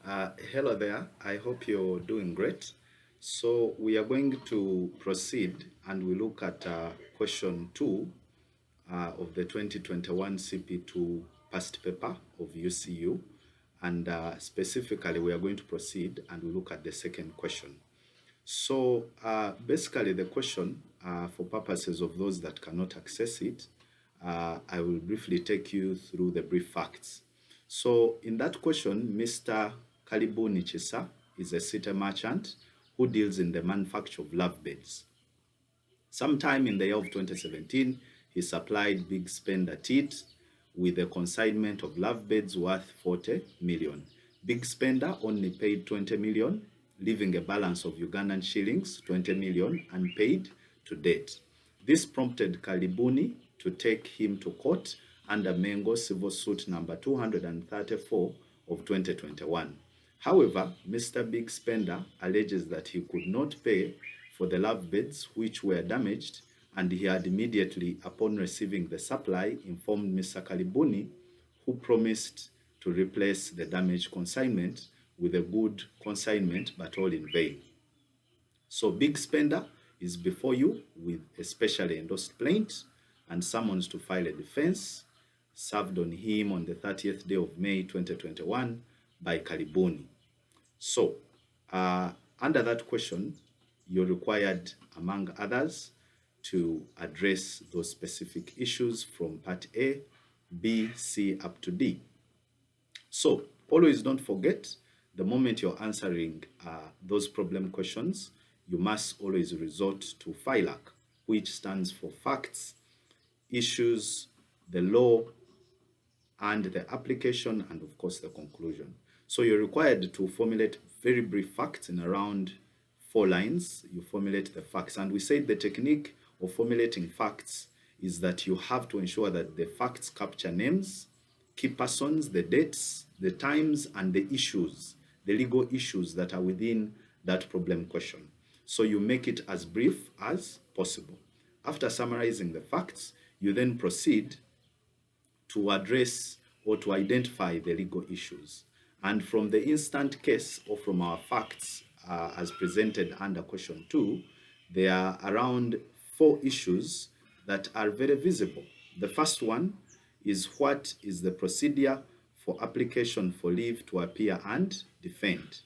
Hello there. I hope you're doing great. So we are going to proceed and we look at question 2 of the 2021 CP2 past paper of UCU. And specifically, we are going to proceed and we look at the second question. So basically, the question, for purposes of those that cannot access it, I will briefly take you through the brief facts. So in that question, Mr. Kalibu Nichisa is a city merchant who deals in the manufacture of lovebeds. Sometime in the year of 2017, he supplied Big Spender Teat with a consignment of lovebeds worth 40 million. Big Spender only paid 20 million, leaving a balance of Ugandan shillings 20 million unpaid to date. This prompted Kalibuni to take him to court under Mengo Civil Suit number 234 of 2021. However, Mr. Big Spender alleges that he could not pay for the lovebeds which were damaged, and he had immediately, upon receiving the supply, informed Mr. Kalibuni, who promised to replace the damaged consignment with a good consignment, but all in vain. So Big Spender is before you with a specially endorsed plaint and summons to file a defense served on him on the 30th day of May 2021 by Karibuni. So under that question, you're required, among others, to address those specific issues from part A, B, C, up to D. So always don't forget, the moment you're answering those problem questions, you must always resort to filak, which stands for facts, issues, the law, and the application, and of course the conclusion. So you're required to formulate very brief facts in around 4 lines. You formulate the facts, and we said the technique of formulating facts is that you have to ensure that the facts capture names, key persons, the dates, the times, and the issues, the legal issues that are within that problem question. So you make it as brief as possible. After summarizing the facts, you then proceed to address or to identify the legal issues. And from the instant case or from our facts as presented under question 2, there are around 4 issues that are very visible. The first one is, what is the procedure for application for leave to appear and defend?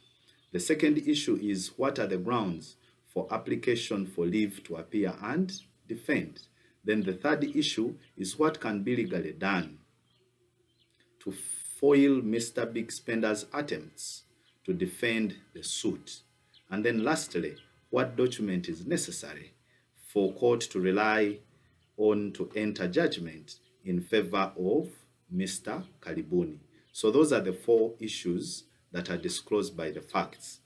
The second issue is, what are the grounds for application for leave to appear and defend? Then the third issue is, what can be legally done to foil Mr. Big Spender's attempts to defend the suit? And then lastly, what document is necessary for court to rely on to enter judgment in favor of Mr. Karibuni? So those are the 4 issues that are disclosed by the facts.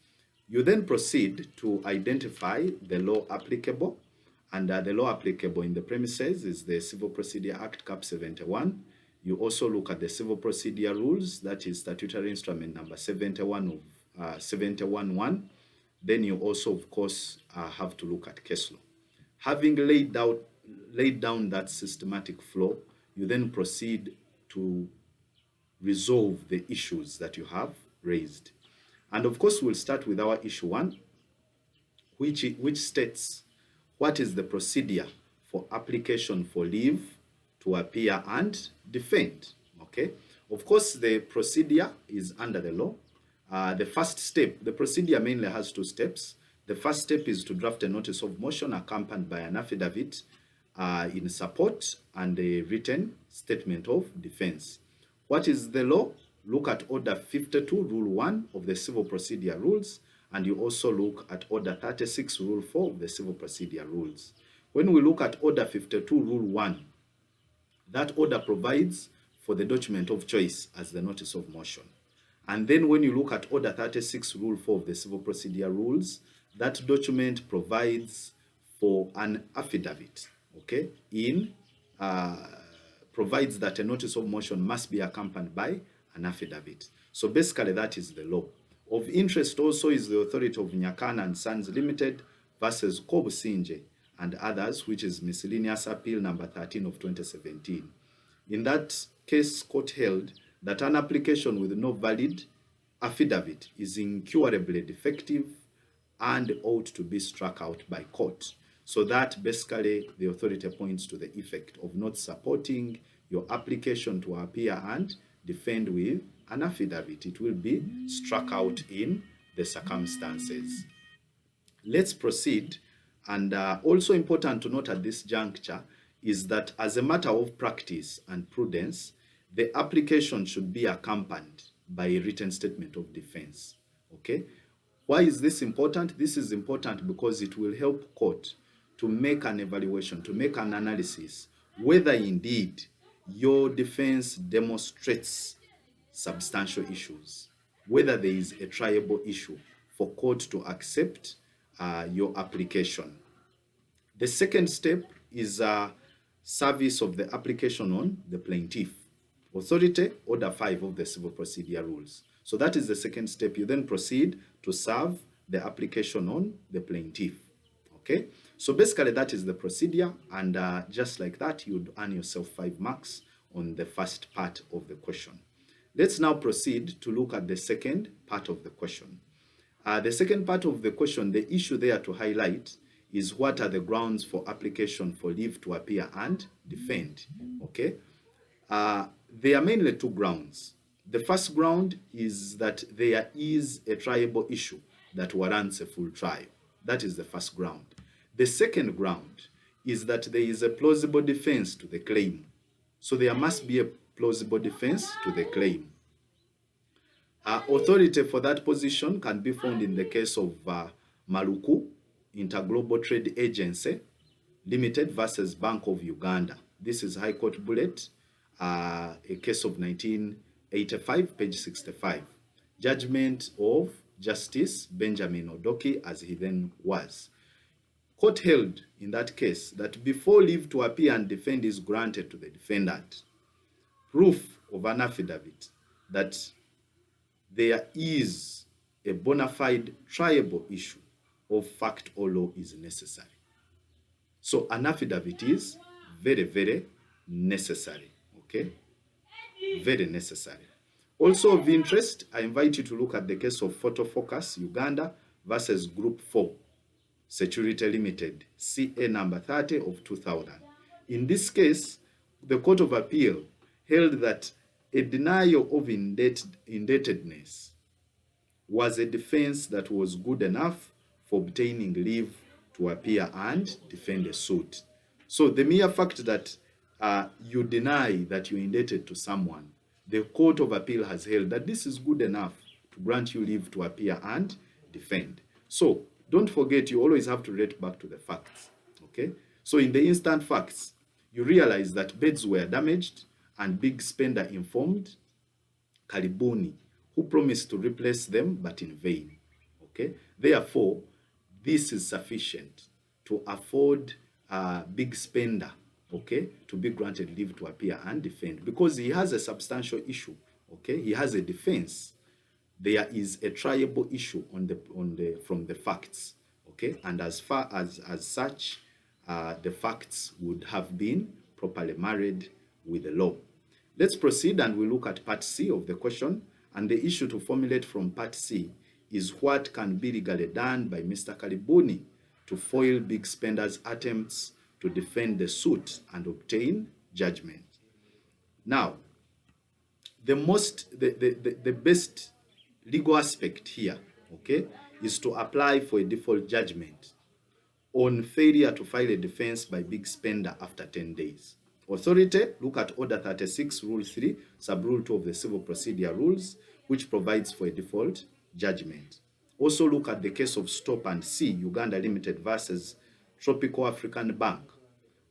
You then proceed to identify the law applicable, and the law applicable in the premises is the Civil Procedure Act Cap 71. You also look at the Civil Procedure Rules, that is statutory instrument number 71 of 711. Then you also, of course, have to look at case law. Having laid down that systematic flow, you then proceed to resolve the issues that you have raised. And of course, we'll start with our issue 1, which states, what is the procedure for application for leave to appear and defend? Okay. Of course, the procedure is under the law. The first step, the procedure mainly has 2 steps. The first step is to draft a notice of motion accompanied by an affidavit in support and a written statement of defense. What is the law? Look at Order 52, Rule 1 of the Civil Procedure Rules, and you also look at Order 36, Rule 4 of the Civil Procedure Rules. When we look at Order 52, Rule 1, that order provides for the document of choice as the notice of motion. And then when you look at Order 36, Rule 4 of the Civil Procedure Rules, that document provides for an affidavit, okay, provides that a notice of motion must be accompanied by an affidavit. So basically, that is the law. Of interest also is the authority of Nyakana and Sons Limited versus Kobusinje and others, which is miscellaneous appeal number 13 of 2017. In that case, court held that an application with no valid affidavit is incurably defective and ought to be struck out by court. So that basically the authority points to the effect of not supporting your application to appear and defend with an affidavit. It will be struck out in the circumstances. Let's proceed. And also important to note at this juncture is that as a matter of practice and prudence, the application should be accompanied by a written statement of defense. Okay? Why is this important? This is important because it will help court to make an evaluation, to make an analysis, whether indeed your defense demonstrates substantial issues, whether there is a triable issue for court to accept your application. The second step is service of the application on the plaintiff. Authority, Order 5 of the Civil Procedure Rules. So that is the second step. You then proceed to serve the application on the plaintiff. Okay? So basically that is the procedure, and just like that, you'd earn yourself 5 marks on the first part of the question. Let's now proceed to look at the second part of the question. The second part of the question, the issue there to highlight is what are the grounds for application for leave to appear and defend. Okay? There are mainly 2 grounds. The first ground is that there is a triable issue that warrants a full trial. That is the first ground. The second ground is that there is a plausible defense to the claim. So there must be a plausible defense to the claim. Authority for that position can be found in the case of Maluku Interglobal Trade Agency Limited versus Bank of Uganda. This is High Court Bullet, a case of 1985, page 65. Judgment of Justice Benjamin Odoki, as he then was. Court held in that case that before leave to appear and defend is granted to the defendant, proof of an affidavit that there is a bona fide triable issue of fact or law is necessary. So an affidavit is very, very necessary. Okay? Very necessary. Also of interest, I invite you to look at the case of Photo Focus Uganda versus Group 4 Security Limited, CA number 30 of 2000. In this case, the Court of Appeal held that a denial of indebtedness was a defense that was good enough for obtaining leave to appear and defend a suit. So the mere fact that you deny that you're indebted to someone, the Court of Appeal has held that this is good enough to grant you leave to appear and defend. So don't forget, you always have to relate back to the facts. Okay? So in the instant facts, you realize that beds were damaged and big spender informed Karibuni, who promised to replace them, but in vain. Okay? Therefore, this is sufficient to afford big spender, okay, to be granted leave to appear and defend, because he has a substantial issue. Okay? He has a defense. There is a triable issue from the facts. Okay? And as far as such, the facts would have been properly married with the law. Let's proceed and we look at part C of the question. And the issue to formulate from part C is what can be legally done by Mr. Karibuni to foil big spenders' attempts to defend the suit and obtain judgment. Now, the best legal aspect here, okay, is to apply for a default judgment on failure to file a defense by big spender after 10 days. Authority, look at Order 36, Rule 3, Sub-Rule 2 of the Civil Procedure Rules, which provides for a default judgment. Also look at the case of Stop and See, Uganda Limited versus Tropical African Bank.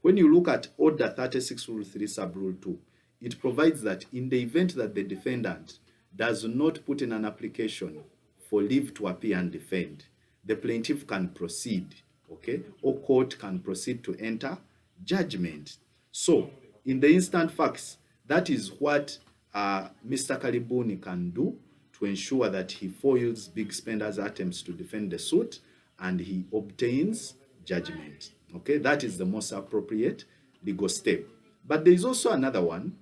When you look at Order 36, Rule 3, Sub-Rule 2, it provides that in the event that the defendant does not put in an application for leave to appear and defend, the plaintiff can proceed, okay, or court can proceed to enter judgment. So, in the instant facts, that is what Mr. Karibuni can do to ensure that he foils big spenders' attempts to defend the suit and he obtains judgment. Okay, that is the most appropriate legal step. But there is also another one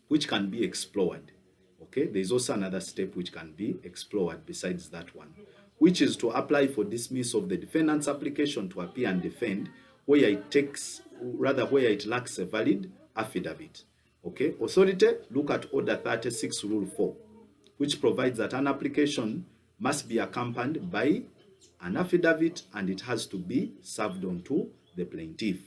which can be explored. Okay, there's also another step which can be explored besides that one, which is to apply for dismissal of the defendant's application to appear and defend where it lacks a valid affidavit. Okay, authority, look at Order 36 Rule 4, which provides that an application must be accompanied by an affidavit and it has to be served on to the plaintiff.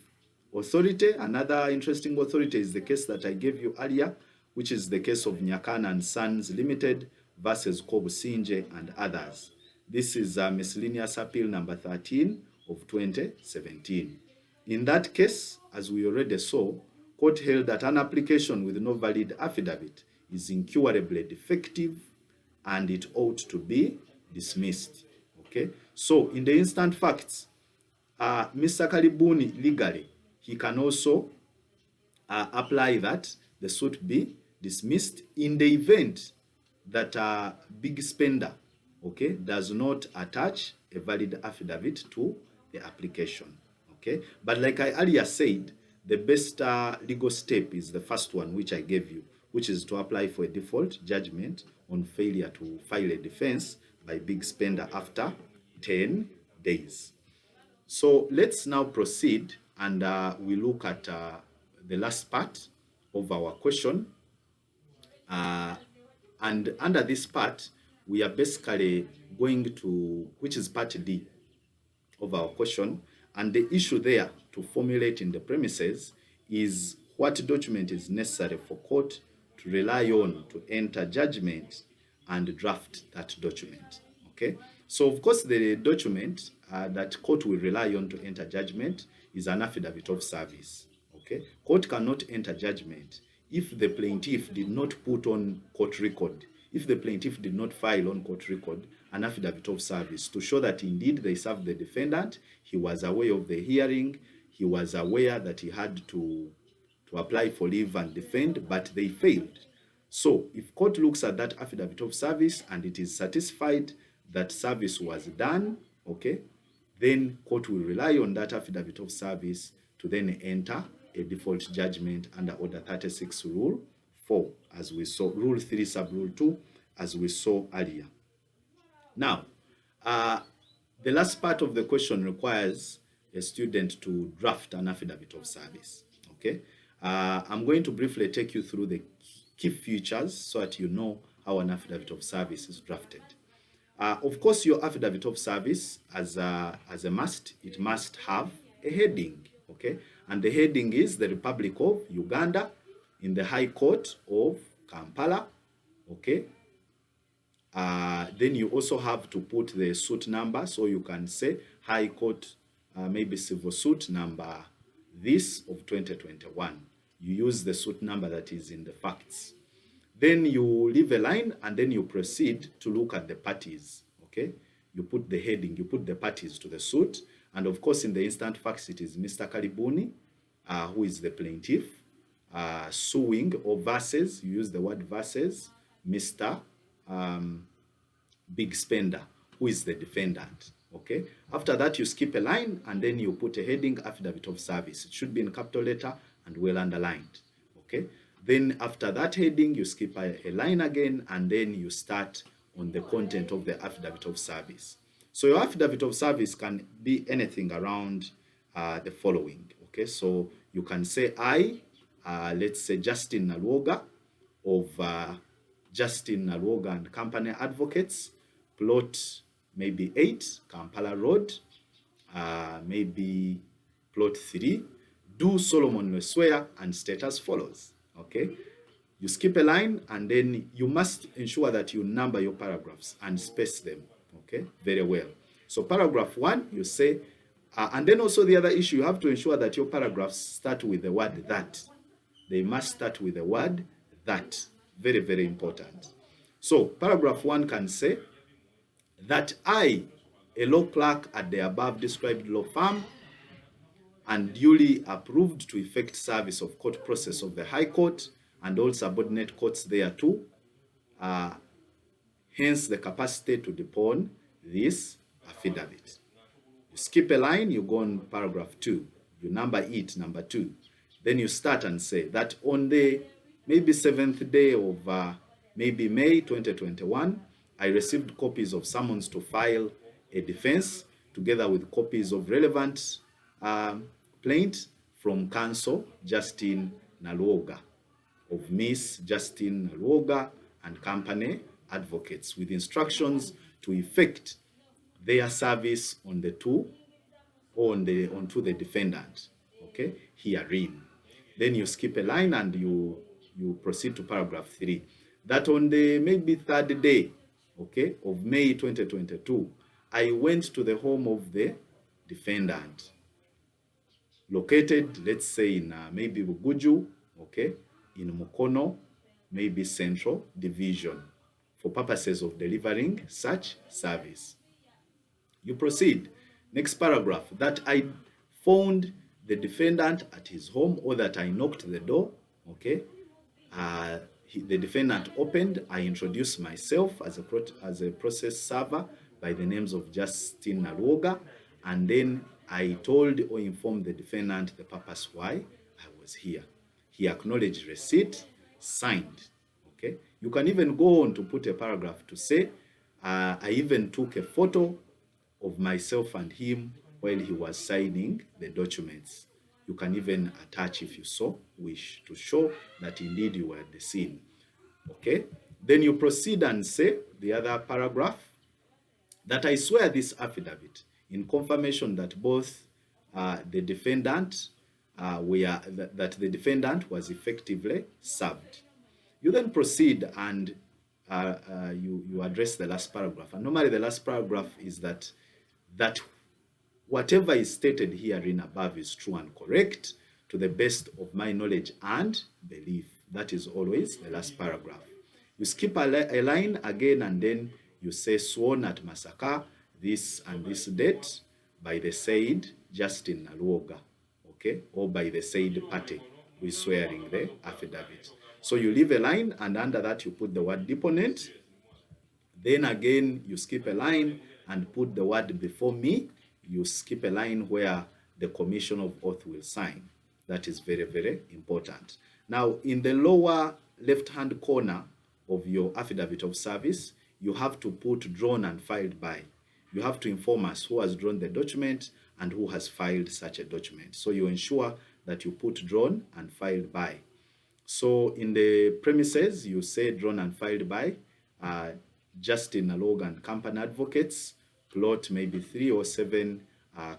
Authority, another interesting authority is the case that I gave you earlier, which is the case of Nyakana and Sons Limited versus Kobusinje and others. This is miscellaneous appeal number 13 of 2017. In that case, as we already saw, court held that an application with no valid affidavit is incurably defective and it ought to be dismissed. Okay, so in the instant facts, Mr. Karibuni legally, he can also apply that the suit be dismissed in the event that big spender, okay, does not attach a valid affidavit to the application. Okay, but like I earlier said, the best legal step is the first one, which I gave you, which is to apply for a default judgment on failure to file a defense by big spender after 10 days. So let's now proceed and we look at the last part of our question. And under this part, we are basically going to, which is part D of our question, and the issue there to formulate in the premises is what document is necessary for court to rely on to enter judgment and draft that document. Okay, so of course the document that court will rely on to enter judgment is an affidavit of service. Okay, court cannot enter judgment if the plaintiff did not put on court record, if the plaintiff did not file on court record an affidavit of service to show that indeed they served the defendant, he was aware of the hearing, he was aware that he had to apply for leave and defend, but they failed. So if court looks at that affidavit of service and it is satisfied that service was done, okay, then court will rely on that affidavit of service to then enter a default judgment under Order 36 Rule 4, as we saw, Rule 3 sub Rule 2, as we saw earlier. Now, the last part of the question requires a student to draft an affidavit of service. Okay, I'm going to briefly take you through the key features so that you know how an affidavit of service is drafted. Of course, your affidavit of service, as a must, it must have a heading. Okay, and the heading is the Republic of Uganda in the High Court of Kampala. Okay. Then you also have to put the suit number, so you can say High Court, maybe civil suit number this of 2021. You use the suit number that is in the facts. Then you leave a line and then you proceed to look at the parties. Okay, you put the heading, you put the parties to the suit, and of course in the instant facts it is Mr. Karibuni, who is the plaintiff, suing, or versus, you use the word versus, Mr. Big Spender, who is the defendant. Okay, after that you skip a line and then you put a heading, affidavit of service. It should be in capital letter and well underlined. Okay, then after that heading you skip a line again and then you start on the content of the affidavit of service. So your affidavit of service can be anything around the following. Okay, so you can say let's say Justin Nalwoga of Justin Nalwoga and Company Advocates, plot maybe 8, Kampala Road, maybe plot 3, do solemnly swear and state as follows. Okay, you skip a line and then you must ensure that you number your paragraphs and space them. Okay, very well. So paragraph 1, you say, and then also the other issue, you have to ensure that your paragraphs start with the word that. They must start with the word that. Very, very important. So paragraph 1 can say that I, a law clerk at the above described law firm, and duly approved to effect service of court process of the High Court and all subordinate courts thereto, hence the capacity to depone this affidavit. You skip a line, you go on paragraph 2, you number it, number 2. Then you start and say that on the maybe 7th day of maybe May 2021, I received copies of summons to file a defense together with copies of relevant plaint from counsel Justin Naluoga of Miss Justin Naluoga and company advocates with instructions to effect their service on the two onto the defendant, okay, herein. Then you skip a line and you proceed to paragraph 3. That on the maybe third day, okay, of May 2022, I went to the home of the defendant, located, let's say, in maybe Buguju, okay, in Mukono, maybe Central Division, for purposes of delivering such service. You proceed. Next paragraph, that I found the defendant at his home, or that I knocked the door, okay. The defendant opened. I introduced myself as a process server by the names of Justin Naluoga, and then I told or informed the defendant the purpose why I was here. He acknowledged receipt, signed. Okay. You can even go on to put a paragraph to say, I even took a photo of myself and him while he was signing the documents. You can even attach, if you so wish, to show that indeed you were at the scene. Okay? Then you proceed and say, the other paragraph, that I swear this affidavit in confirmation that both the defendant that the defendant was effectively served. You then proceed and you address the last paragraph. And normally the last paragraph is that whatever is stated herein above is true and correct to the best of my knowledge and belief. That is always the last paragraph. You skip a line again and then you say, sworn at Masaka this and this date by the said Justin Naluoga, okay, or by the said party who is swearing the affidavit. So you leave a line and under that you put the word deponent. Then again you skip a line and put the word before me. You skip a line where the commission of oath will sign. That is very, very important. Now, in the lower left-hand corner of your affidavit of service, you have to put drawn and filed by. You have to inform us who has drawn the document and who has filed such a document. So you ensure that you put drawn and filed by. So in the premises, you say drawn and filed by Justin Naluoga and company advocates, plot maybe 307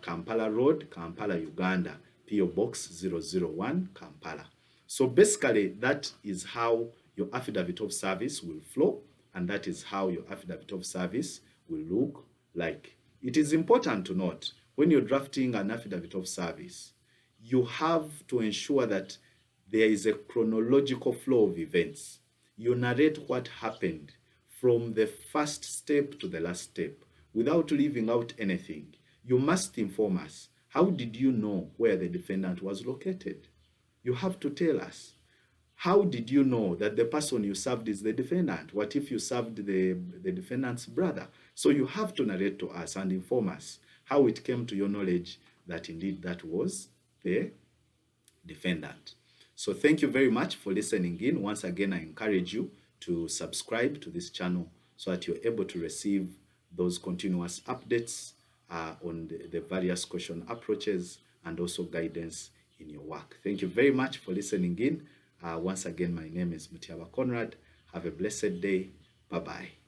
Kampala Road, Kampala, Uganda, PO Box 001, Kampala. So basically, that is how your affidavit of service will flow, and that is how your affidavit of service will look like. It is important to note, when you're drafting an affidavit of service, you have to ensure that there is a chronological flow of events. You narrate what happened from the first step to the last step without leaving out anything. You must inform us. How did you know where the defendant was located? You have to tell us. How did you know that the person you served is the defendant? What if you served the defendant's brother? So you have to narrate to us and inform us how it came to your knowledge that indeed that was the defendant. So thank you very much for listening in. Once again, I encourage you to subscribe to this channel so that you're able to receive those continuous updates on the various question approaches and also guidance in your work. Thank you very much for listening in. Once again, my name is Mutiaba Conrad. Have a blessed day. Bye-bye.